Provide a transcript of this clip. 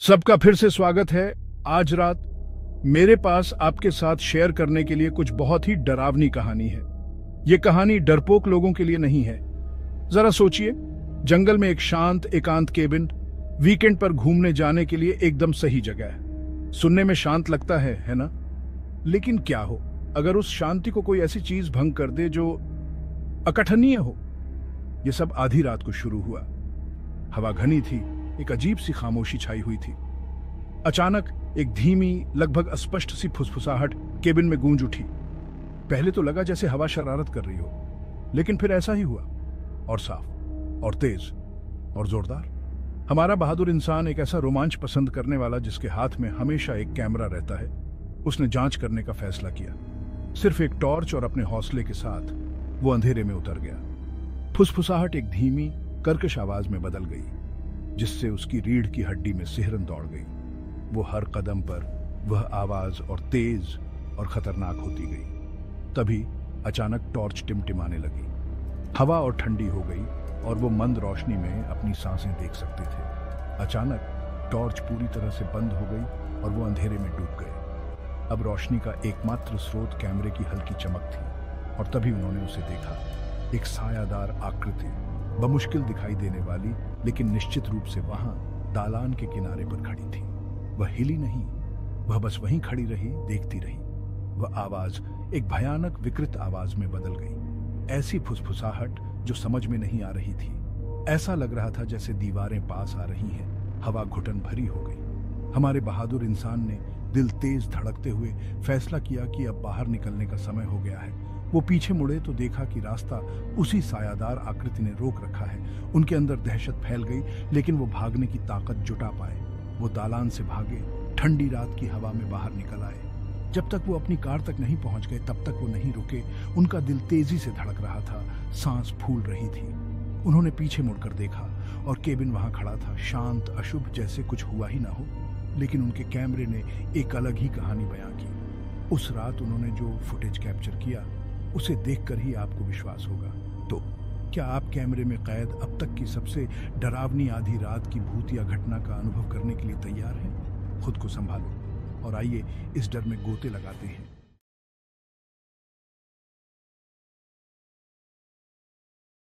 सबका फिर से स्वागत है। आज रात मेरे पास आपके साथ शेयर करने के लिए कुछ बहुत ही डरावनी कहानी है। ये कहानी डरपोक लोगों के लिए नहीं है। जरा सोचिए, जंगल में एक शांत एकांत केबिन, वीकेंड पर घूमने जाने के लिए एकदम सही जगह है। सुनने में शांत लगता है ना? लेकिन क्या हो अगर उस शांति को कोई ऐसी चीज भंग कर दे जो अकथनीय हो। यह सब आधी रात को शुरू हुआ। हवा घनी थी, एक अजीब सी खामोशी छाई हुई थी। अचानक एक धीमी, लगभग अस्पष्ट सी फुसफुसाहट केबिन में गूंज उठी। पहले तो लगा जैसे हवा शरारत कर रही हो, लेकिन फिर ऐसा ही हुआ, और साफ और तेज और जोरदार। हमारा बहादुर इंसान, एक ऐसा रोमांच पसंद करने वाला जिसके हाथ में हमेशा एक कैमरा रहता है, उसने जांच करने का फैसला किया। सिर्फ एक टॉर्च और अपने हौसले के साथ वो अंधेरे में उतर गया। फुसफुसाहट एक धीमी, कर्कश आवाज में बदल गई, जिससे उसकी रीढ़ की हड्डी में सिहरन दौड़ गई। वो हर कदम पर वह आवाज और तेज और खतरनाक होती गई। तभी अचानक टॉर्च टिमटिमाने लगी। हवा और ठंडी हो गई और वो मंद रोशनी में अपनी सांसें देख सकते थे। अचानक टॉर्च पूरी तरह से बंद हो गई और वो अंधेरे में डूब गए। अब रोशनी का एकमात्र स्रोत कैमरे की हल्की चमक थी, और तभी उन्होंने उसे देखा। एक सायादार आकृति, बमुश्किल दिखाई देने वाली, लेकिन निश्चित रूप से वहां दालान के किनारे पर खड़ी थी। वह हिली नहीं, वह बस वहीं खड़ी रही, देखती रही। वह आवाज एक भयानक, विकृत आवाज में बदल गई। ऐसी फुसफुसाहट जो समझ में नहीं आ रही थी। ऐसा लग रहा था जैसे दीवारें पास आ रही हैं। हवा घुटन भरी हो गई। हमारे बहादुर इंसान ने दिल तेज धड़कते हुए फैसला किया कि अब बाहर निकलने का समय हो गया है। वो पीछे मुड़े तो देखा कि रास्ता उसी सायादार आकृति ने रोक रखा है। उनके अंदर दहशत फैल गई, लेकिन वो भागने की ताकत जुटा पाए। वो दालान से भागे, ठंडी रात की हवा में बाहर निकल आए। जब तक वो अपनी कार तक नहीं पहुंच गए, तब तक वो नहीं रुके। उनका दिल तेजी से धड़क रहा था, सांस फूल रही थी। उन्होंने पीछे मुड़कर देखा और केबिन वहां खड़ा था, शांत, अशुभ, जैसे कुछ हुआ ही ना हो। लेकिन उनके कैमरे ने एक अलग ही कहानी बयां की। उस रात उन्होंने जो फुटेज कैप्चर किया, उसे देखकर ही आपको विश्वास होगा। तो क्या आप कैमरे में कैद अब तक की सबसे डरावनी आधी रात की भूत या घटना का अनुभव करने के लिए तैयार हैं? खुद को संभालो और आइए इस डर में गोते लगाते हैं।